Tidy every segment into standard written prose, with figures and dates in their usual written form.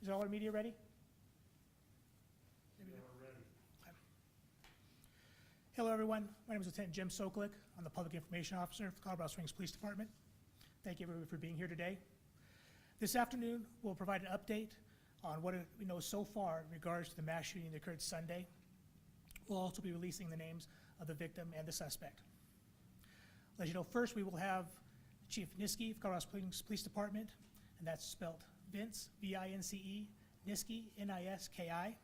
Is all our media ready? Okay. Hello, everyone. My name is Lieutenant Jim Soklik. I'm the Public Information Officer for the Colorado Springs Police Department. Thank you, everybody, for being here today. This afternoon, we'll provide an update on what we know so far in regards to the mass shooting that occurred Sunday. We'll also be releasing the names of the victim and the suspect. As you know, first we will have Chief Niski of Colorado Springs Police Department, and that's spelled Vince, V-I-N-C-E, Niski, N-I-S-K-I,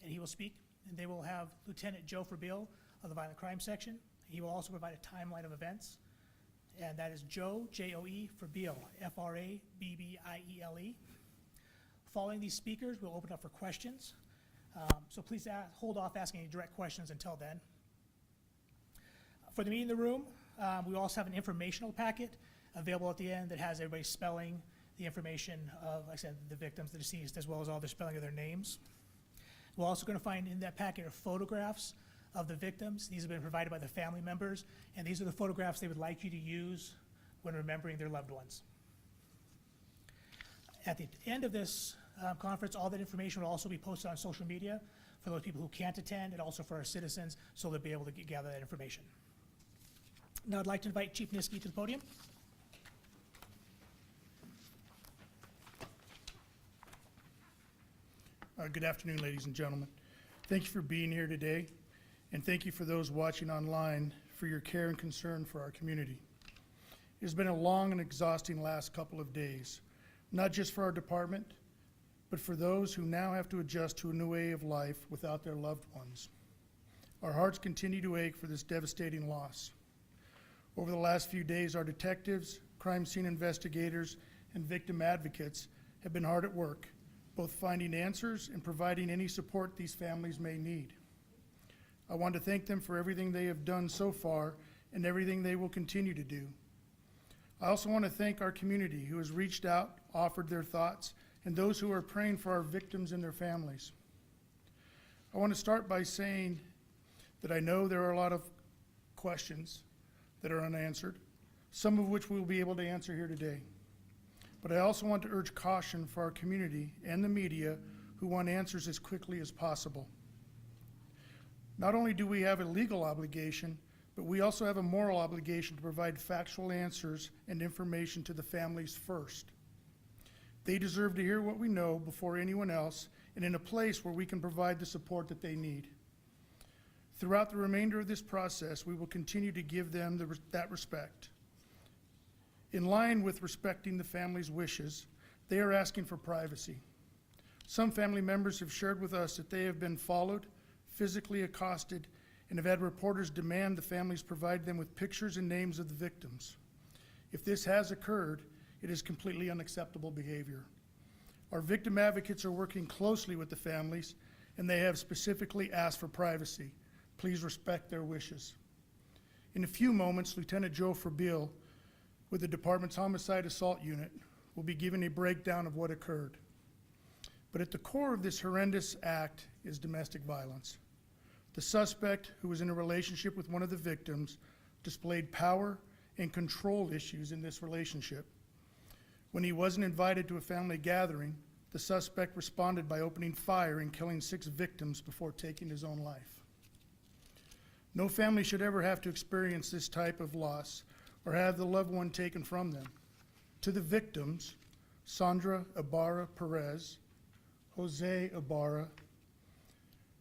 and he will speak. And they will have Lieutenant Joe Frabile of the Violent Crime Section. He will also provide a timeline of events, and that is Joe, J-O-E, Frabile, F-R-A-B-B-I-E-L-E. Following these speakers, we'll open up for questions. So please hold off asking any direct questions until then. For the meeting in the room, we also have an informational packet available at the end that has everybody spelling the information of, like I said, the victims, the deceased, as well as all the spelling of their names. We're also going to find in that packet are photographs of the victims. These have been provided by the family members, and these are the photographs they would like you to use when remembering their loved ones. At the end of this conference, all that information will also be posted on social media for those people who can't attend, and also for our citizens, so they'll be able to gather that information. Now I'd like to invite Chief Niski to the podium. Good afternoon, ladies and gentlemen. Thank you for being here today, and thank you for those watching online for your care and concern for our community. It has been a long and exhausting last couple of days, not just for our department, but for those who now have to adjust to a new way of life without their loved ones. Our hearts continue to ache for this devastating loss. Over the last few days, our detectives, crime scene investigators, and victim advocates have been hard at work, both finding answers and providing any support these families may need. I want to thank them for everything they have done so far and everything they will continue to do. I also want to thank our community who has reached out, offered their thoughts, and those who are praying for our victims and their families. I want to start by saying that I know there are a lot of questions that are unanswered, some of which we'll be able to answer here today. But I also want to urge caution for our community and the media who want answers as quickly as possible. Not only do we have a legal obligation, but we also have a moral obligation to provide factual answers and information to the families first. They deserve to hear what we know before anyone else, and in a place where we can provide the support that they need. Throughout the remainder of this process, we will continue to give them that respect. In line with respecting the family's wishes, they are asking for privacy. Some family members have shared with us that they have been followed, physically accosted, and have had reporters demand the families provide them with pictures and names of the victims. If this has occurred, it is completely unacceptable behavior. Our victim advocates are working closely with the families, and they have specifically asked for privacy. Please respect their wishes. In a few moments, Lieutenant Joe Frabile, with the department's Homicide Assault Unit, will be giving a breakdown of what occurred. But at the core of this horrendous act is domestic violence. The suspect, who was in a relationship with one of the victims, displayed power and control issues in this relationship. When he wasn't invited to a family gathering, the suspect responded by opening fire and killing 6 victims before taking his own life. No family should ever have to experience this type of loss or have the loved one taken from them. To the victims, Sandra Ibarra Perez, Jose Ibarra,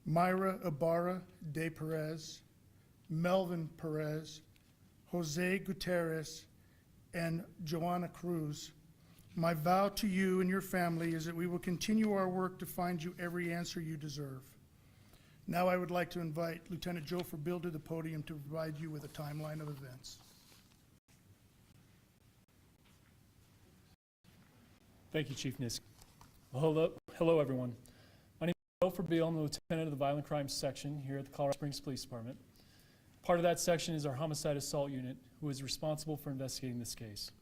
Myra Ibarra de Perez, Melvin Perez, Jose Gutierrez, and Joanna Cruz, my vow to you and your family is that we will continue our work to find you every answer you deserve. Now I would like to invite Lieutenant Joe Frabile to the podium to provide you with a timeline of events. Thank you, Chief Niski. Well, hello, everyone. My name is Joe Frabile. I'm the Lieutenant of the Violent Crime Section here at the Colorado Springs Police Department. Part of that section is our Homicide Assault Unit, who is responsible for investigating this case.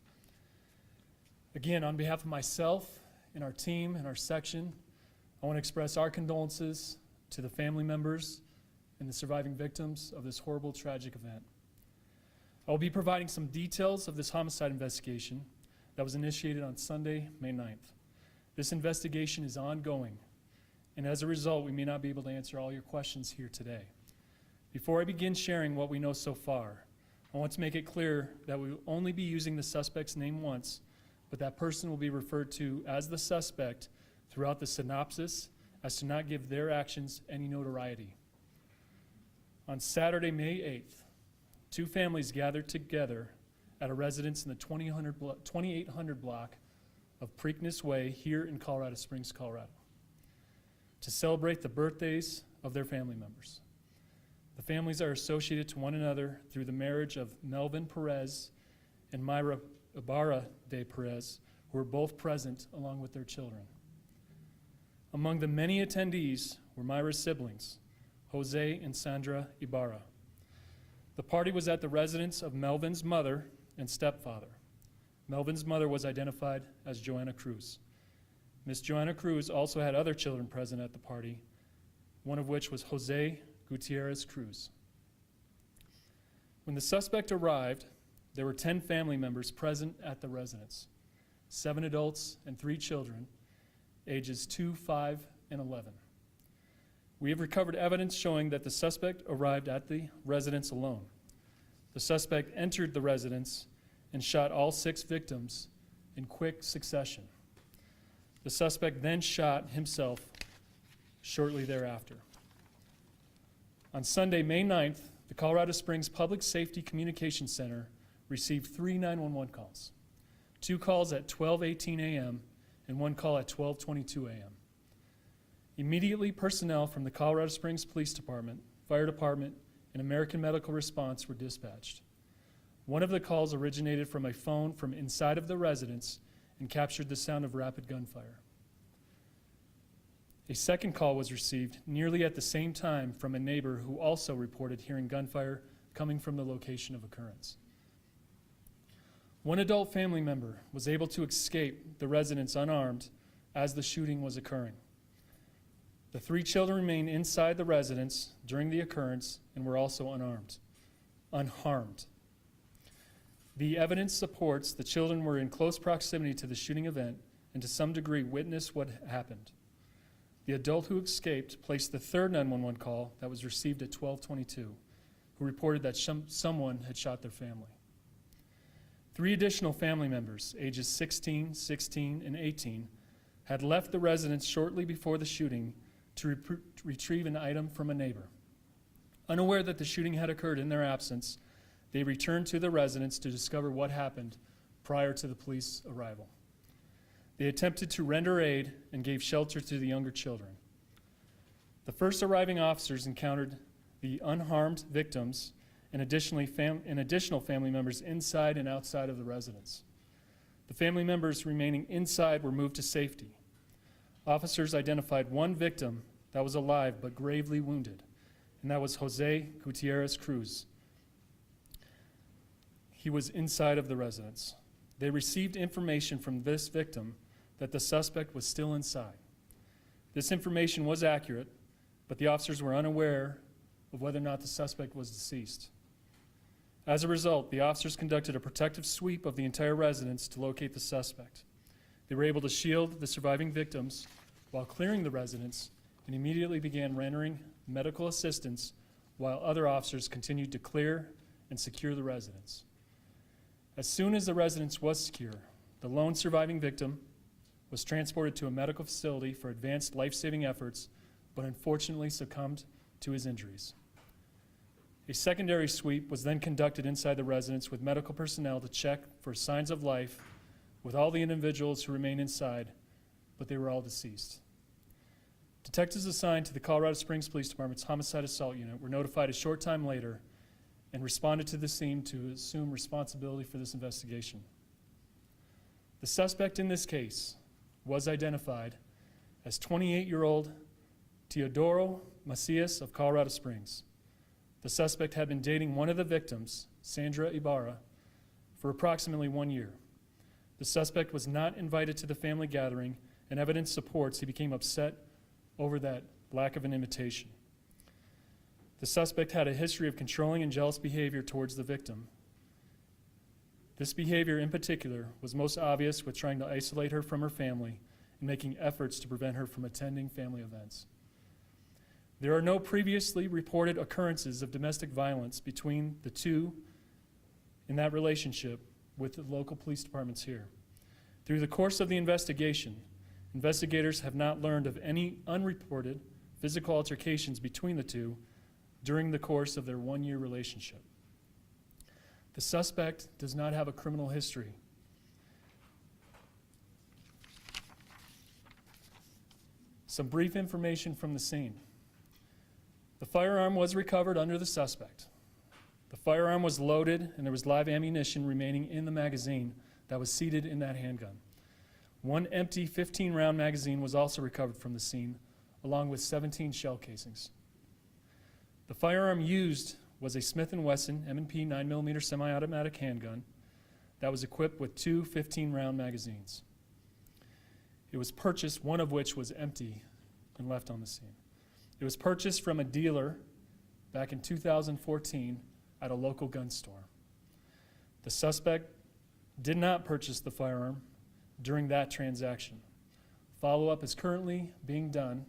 Again, on behalf of myself and our team and our section, I want to express our condolences to the family members and the surviving victims of this horrible, tragic event. I will be providing some details of this homicide investigation that was initiated on Sunday, May 9th. This investigation is ongoing, and as a result, we may not be able to answer all your questions here today. Before I begin sharing what we know so far, I want to make it clear that we will only be using the suspect's name once, but that person will be referred to as the suspect throughout the synopsis as to not give their actions any notoriety. On Saturday, May 8th, two families gathered together at a residence in the 2800 block of Preakness Way here in Colorado Springs, Colorado, to celebrate the birthdays of their family members. The families are associated to one another through the marriage of Melvin Perez and Myra Ibarra de Perez, who were both present along with their children. Among the many attendees were Myra's siblings, Jose and Sandra Ibarra. The party was at the residence of Melvin's mother and stepfather. Melvin's mother was identified as Joanna Cruz. Miss Joanna Cruz also had other children present at the party, one of which was Jose Gutierrez Cruz. When the suspect arrived, there were 10 family members present at the residence, 7 adults and 3 children, ages 2, 5, and 11. We have recovered evidence showing that the suspect arrived at the residence alone. The suspect entered the residence and shot all 6 victims in quick succession. The suspect then shot himself shortly thereafter. On Sunday, May 9th, the Colorado Springs Public Safety Communications Center received 3 911 calls, 2 calls at 12:18 a.m. and 1 call at 12:22 a.m. Immediately, personnel from the Colorado Springs Police Department, Fire Department, and American Medical Response were dispatched. One of the calls originated from a phone from inside of the residence and captured the sound of rapid gunfire. A second call was received nearly at the same time from a neighbor who also reported hearing gunfire coming from the location of occurrence. One adult family member was able to escape the residence unarmed as the shooting was occurring. The 3 children remained inside the residence during the occurrence and were also unharmed. The evidence supports the children were in close proximity to the shooting event and to some degree witnessed what happened. The adult who escaped placed the 3rd 911 call that was received at 12:22, who reported that someone had shot their family. 3 additional family members, ages 16, 16, and 18, had left the residence shortly before the shooting to retrieve an item from a neighbor. Unaware that the shooting had occurred in their absence, they returned to the residence to discover what happened prior to the police arrival. They attempted to render aid and gave shelter to the younger children. The first arriving officers encountered the unharmed victims and additional family members inside and outside of the residence. The family members remaining inside were moved to safety. Officers identified one victim that was alive but gravely wounded, and that was Jose Gutierrez Cruz. He was inside of the residence. They received information from this victim that the suspect was still inside. This information was accurate, but the officers were unaware of whether or not the suspect was deceased. As a result, the officers conducted a protective sweep of the entire residence to locate the suspect. They were able to shield the surviving victims while clearing the residence and immediately began rendering medical assistance while other officers continued to clear and secure the residence. As soon as the residence was secure, the lone surviving victim was transported to a medical facility for advanced life-saving efforts, but unfortunately succumbed to his injuries. A secondary sweep was then conducted inside the residence with medical personnel to check for signs of life with all the individuals who remained inside, but they were all deceased. Detectives assigned to the Colorado Springs Police Department's Homicide Assault Unit were notified a short time later and responded to the scene to assume responsibility for this investigation. The suspect in this case was identified as 28-year-old Teodoro Macias of Colorado Springs. The suspect had been dating one of the victims, Sandra Ibarra, for approximately 1 year. The suspect was not invited to the family gathering, and evidence supports he became upset over that lack of an invitation. The suspect had a history of controlling and jealous behavior towards the victim. This behavior in particular was most obvious with trying to isolate her from her family and making efforts to prevent her from attending family events. There are no previously reported occurrences of domestic violence between the two in that relationship with the local police departments here. Through the course of the investigation, investigators have not learned of any unreported physical altercations between the two during the course of their one-year relationship. The suspect does not have a criminal history. Some brief information from the scene. The firearm was recovered under the suspect. The firearm was loaded and there was live ammunition remaining in the magazine that was seated in that handgun. One empty 15-round magazine was also recovered from the scene, along with 17 shell casings. The firearm used was a Smith & Wesson M&P 9mm semi-automatic handgun that was equipped with two 15-round magazines. It was purchased, one of which was empty and left on the scene. It was purchased from a dealer back in 2014 at a local gun store. The suspect did not purchase the firearm during that transaction. Follow-up is currently being done,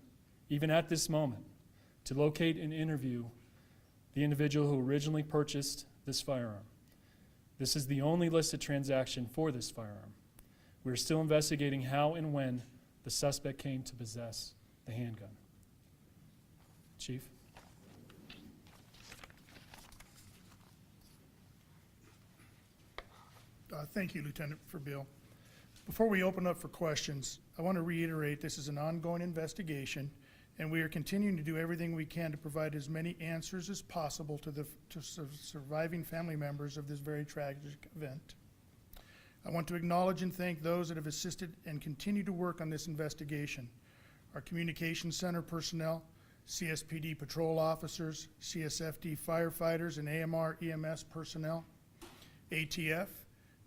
even at this moment, to locate and interview the individual who originally purchased this firearm. This is the only listed transaction for this firearm. We are still investigating how and when the suspect came to possess the handgun. Chief? Thank you, Lieutenant Bill. Before we open up for questions, I want to reiterate this is an ongoing investigation, and we are continuing to do everything we can to provide as many answers as possible to surviving family members of this very tragic event. I want to acknowledge and thank those that have assisted and continue to work on this investigation. Our Communications Center personnel, CSPD patrol officers, CSFD firefighters, and AMR EMS personnel, ATF,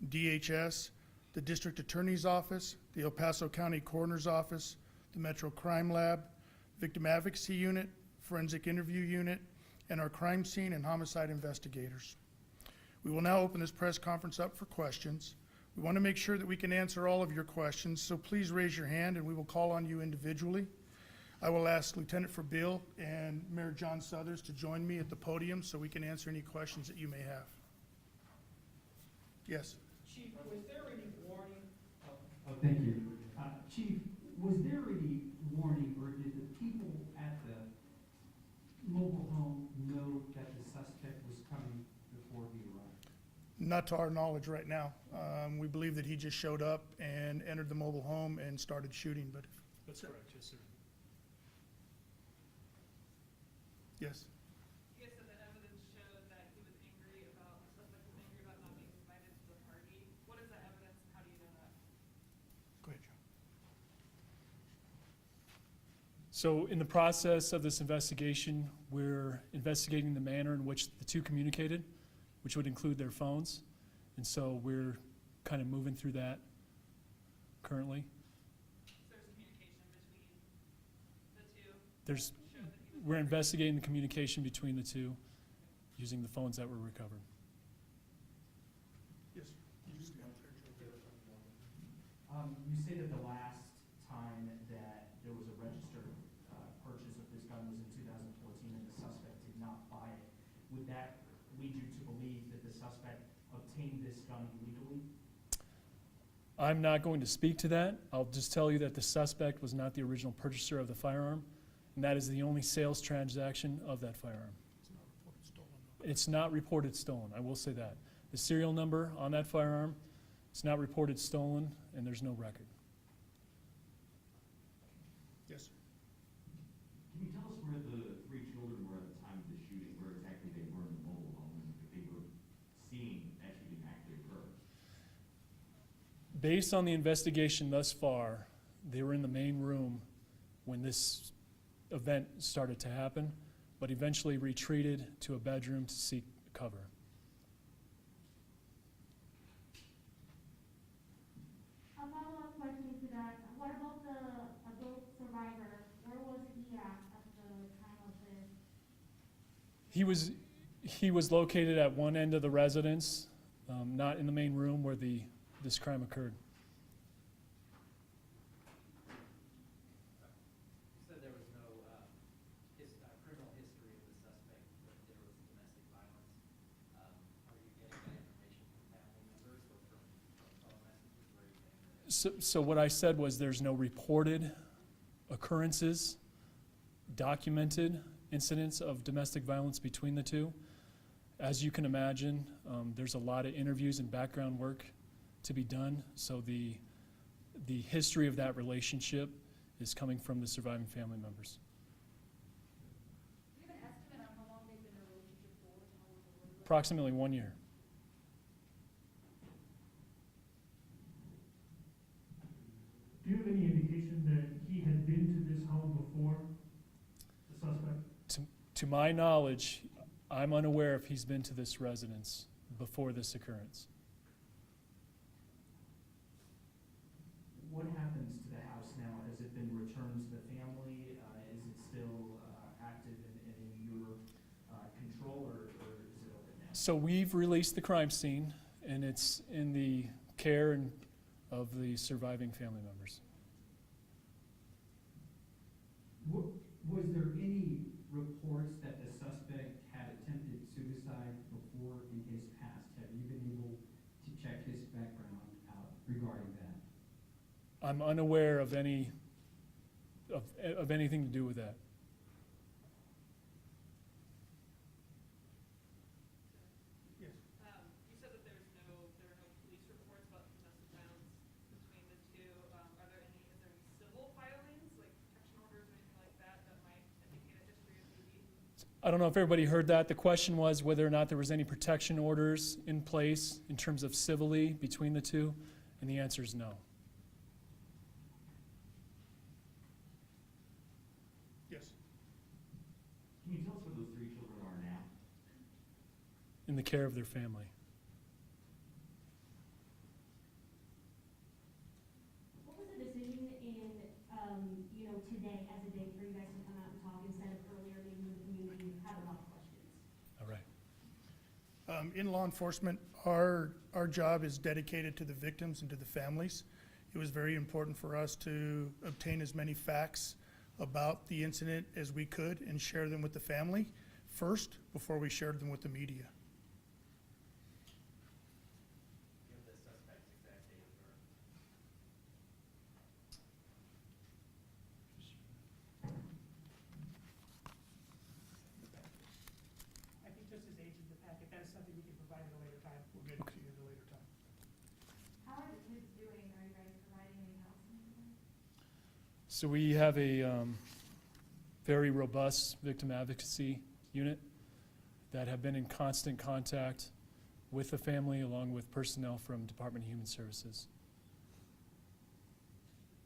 DHS, the District Attorney's Office, the El Paso County Coroner's Office, the Metro Crime Lab, Victim Advocacy Unit, Forensic Interview Unit, and our crime scene and homicide investigators. We will now open this press conference up for questions. We want to make sure that we can answer all of your questions, so please raise your hand and we will call on you individually. I will ask Lieutenant Bill and Mayor John Suthers to join me at the podium so we can answer any questions that you may have. Yes. Chief, was there any warning? Thank you. Chief, was there any warning, or did the people at the mobile home know that the suspect was coming before he arrived? Not to our knowledge right now. We believe that he just showed up and entered the mobile home and started shooting, but. That's correct, yes, sir. Yes. You guys said that evidence showed that he was angry about, the suspect was angry about not being invited to the party. What is that evidence and how do you know that? Go ahead, John. So in the process of this investigation, we're investigating the manner in which the two communicated, which would include their phones. And so we're kind of moving through that currently. So there's communication between the two? There's, Showed that he was we're investigating the communication between the two using the phones that were recovered. Yes. You just got there, Joe. You stated the last time that there was a registered purchase of this gun was in 2014 and the suspect did not buy it. Would that lead you to believe that the suspect obtained this gun illegally? I'm not going to speak to that. I'll just tell you that the suspect was not the original purchaser of the firearm, and that is the only sales transaction of that firearm. It's not reported stolen, I will say that. The serial number on that firearm, it's not reported stolen, and there's no record. Yes. Can you tell us where the three children were at the time of the shooting, where exactly they were in the mobile home, and if they were seeing that shooting actually occur? Based on the investigation thus far, they were in the main room when this event started to happen, but eventually retreated to a bedroom to seek cover. A follow-up question to that, what about the adult survivor? Where was he at the time of this? He was located at one end of the residence, not in the main room where this crime occurred. So what I said was there's no reported occurrences, documented incidents of domestic violence between the two. As you can imagine, there's a lot of interviews and background work to be done. So the history of that relationship is coming from the surviving family members. Do you have an estimate on how long they've been in a relationship for? How long they've been Approximately 1 year. Do you have any indication that he had been to this home before, the suspect? To my knowledge, I'm unaware if he's been to this residence before this occurrence. What happens to the house now? Has it been returned to the family? Is it still active and in your control, or is it open now? So we've released the crime scene, and it's in the care of the surviving family members. Was there any reports that the suspect had attempted suicide before in his past? Have you been able to check his background out regarding that? I'm unaware of any of anything to do with that. Yes. You said that there were no police reports about domestic violence between the two. Is there any civil filings, like protection orders or anything like that, that might indicate a history of BV? I don't know if everybody heard that. The question was whether or not there was any protection orders in place in terms of civilly between the two, and the answer is no. Yes. Can you tell us where those 3 children are now? In the care of their family. What was the decision in, today as a day for you guys to come out and talk instead of earlier, maybe when the community had a lot of questions? All right. In law enforcement, our job is dedicated to the victims and to the families. It was very important for us to obtain as many facts about the incident as we could and share them with the family first before we shared them with the media. Give the suspect's exact date of birth. I think just his age in the packet, that is something we can provide at a later time. We'll get it to you at a later time. How are the kids doing? Are you guys providing any counseling to them? So we have a very robust victim advocacy unit that have been in constant contact with the family along with personnel from Department of Human Services.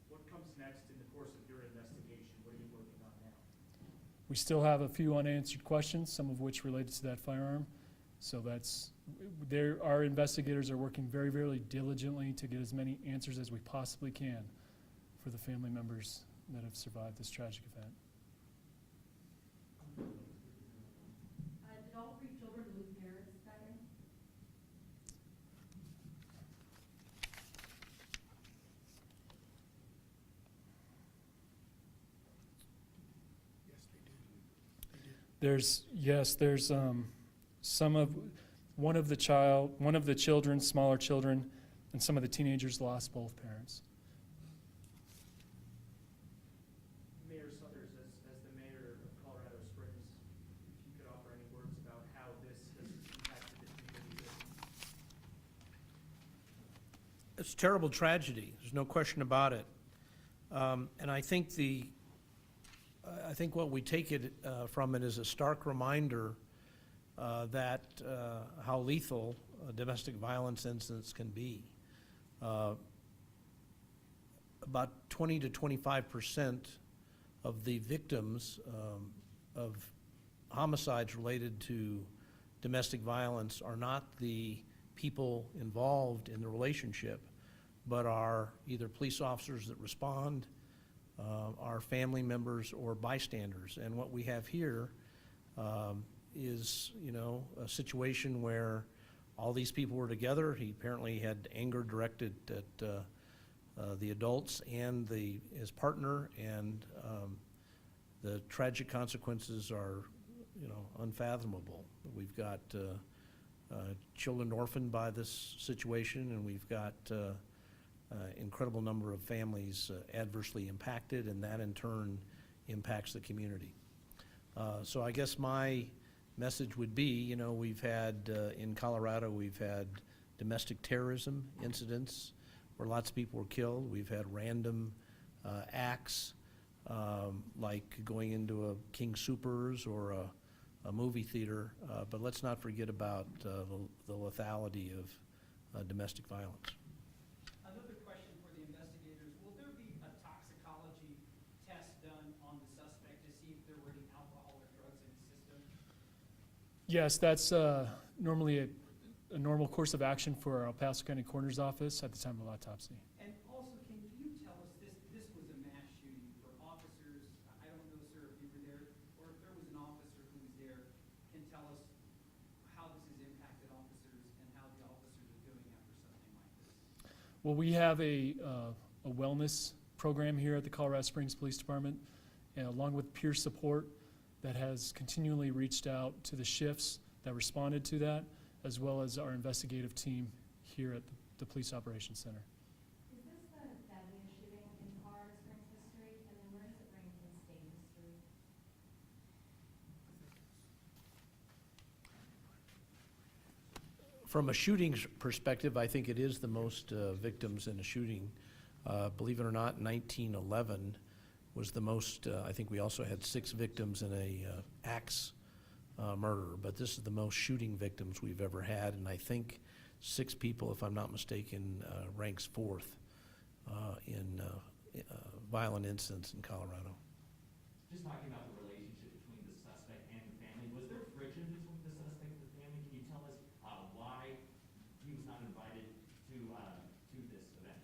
What comes next in the course of your investigation? What are you working on now? We still have a few unanswered questions, some of which related to that firearm. So our investigators are working very, very diligently to get as many answers as we possibly can for the family members that have survived this tragic event. Did all 3 children lose parents that day? Yes, they did. There's one of the children, smaller children, and some of the teenagers lost both parents. Mayor Suthers, as the mayor of Colorado Springs, if you could offer any words about how this has impacted the community. It's a terrible tragedy, there's no question about it. And I think what we take it from it is a stark reminder that how lethal domestic violence incidents can be. About 20 to 25% of the victims of homicides related to domestic violence are not the people involved in the relationship, but are either police officers that respond, are family members, or bystanders. And what we have here is, a situation where all these people were together. He apparently had anger directed at the adults and his partner, and the tragic consequences are, unfathomable. We've got children orphaned by this situation, and we've got incredible number of families adversely impacted, and that in turn impacts the community. So I guess my message would be, you know, we've had, in Colorado, we've had domestic terrorism incidents where lots of people were killed. We've had random acts, like going into a King Soopers or a movie theater, but let's not forget about the lethality of domestic violence. Another question for the investigators, will there be a toxicology test done on the suspect to see if there were any alcohol or drugs in his system? Yes, that's normally a normal course of action for our El Paso County Coroner's Office at the time of autopsy. And also, can you tell us, this was a mass shooting for officers, I don't know, sir, if you were there, or if there was an officer who was there, can tell us how this has impacted officers and how the officers are doing after something like this? Well, we have a wellness program here at the Colorado Springs Police Department, and along with peer support that has continually reached out to the shifts that responded to that, as well as our investigative team here at the Police Operations Center. Is this the deadliest shooting in Colorado Springs history? And then where does it rank in state history? From a shooting perspective, I think it is the most victims in a shooting. Believe it or not, 1911 was the most, I think we also had 6 victims in a axe murder, but this is the most shooting victims we've ever had, and I think 6 people, if I'm not mistaken, ranks 4th in violent incidents in Colorado. Just talking about the relationship between the suspect and the family, was there friction between the suspect and the family? Can you tell us why he was not invited to this event?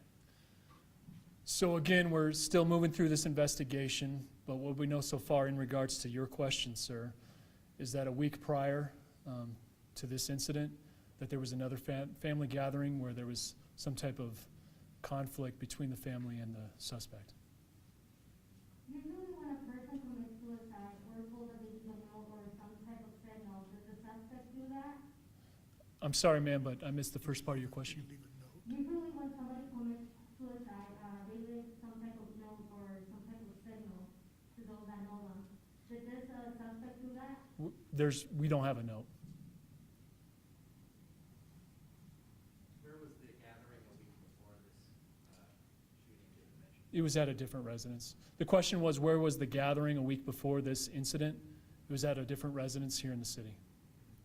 So again, we're still moving through this investigation, but what we know so far in regards to your question, sir, is that a week prior to this incident, that there was another family gathering where there was some type of conflict between the family and the suspect. Usually when a person commits suicide, we're told that they leave a note or some type of signal. Does the suspect do that? I'm sorry, ma'am, but I missed the first part of your question. Usually when somebody commits suicide, they leave some type of note or some type of signal to those that know them. Did this suspect do that? We don't have a note. Where was the gathering a week before this shooting did you mention? It was at a different residence. The question was, where was the gathering a week before this incident? It was at a different residence here in the city.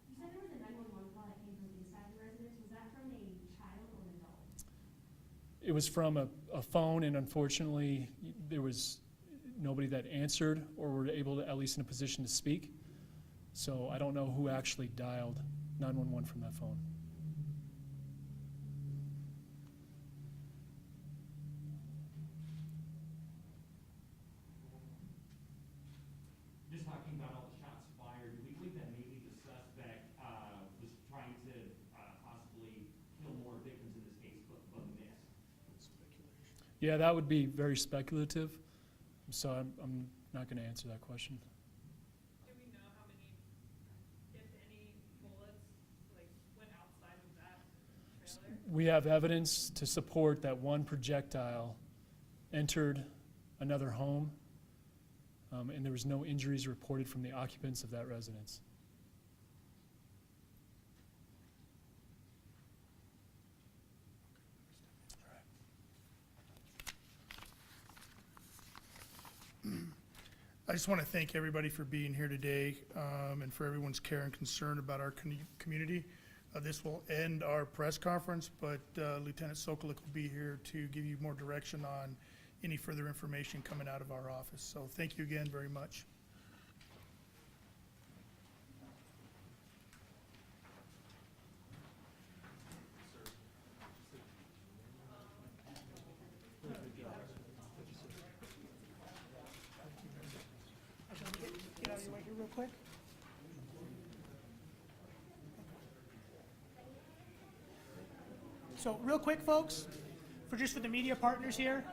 You said there was a 911 call that came from inside the residence. Was that from a child or an adult? It was from a phone, and unfortunately, there was nobody that answered or were able to, at least in a position to speak. So I don't know who actually dialed 911 from that phone. Just talking about all the shots fired, do we believe that maybe the suspect was trying to possibly kill more victims in this case, but missed? Yeah, that would be very speculative. So I'm not going to answer that question. Do we know how many, if any, bullets, like, went outside of that trailer? We have evidence to support that one projectile entered another home, and there was no injuries reported from the occupants of that residence. I just want to thank everybody for being here today, and for everyone's care and concern about our community. This will end our press conference, but Lieutenant Sokolik will be here to give you more direction on any further information coming out of our office. So thank you again very much. Get out of your way here real quick. So real quick, folks, for the media partners here,